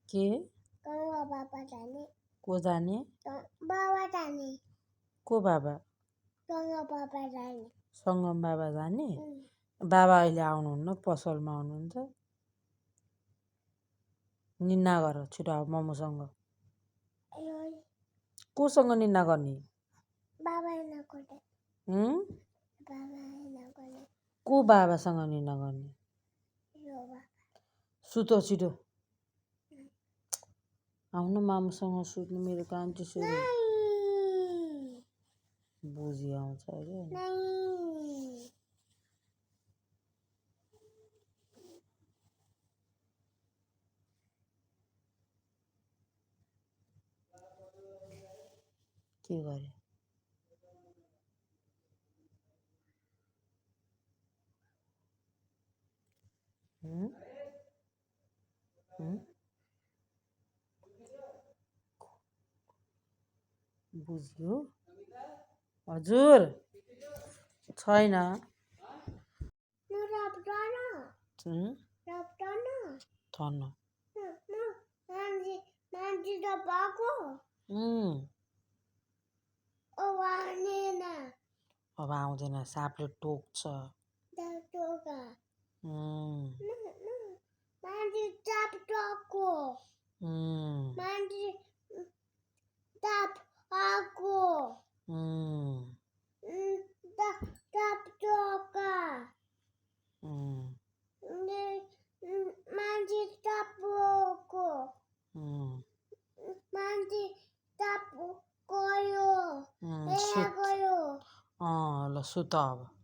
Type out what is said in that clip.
के को जाने को बाबा सङ्गम बाबा जाने बाबा अहिले आउनुहुन्न पसलमा आउनुहुन्छ निन्ना गर छिटो अब मम्मूसँग कोसँग निन्ना गर्ने को बाबासँग निन्ना गर्ने सुत छिटो आउन मामुसँग सुत्नु मेरो कान्छी छोरी बुझी आउँछ अरे के गरे बुझ्यो हजुर छैन थन अब आउँदैन सापले टोक्छ ल सुत अब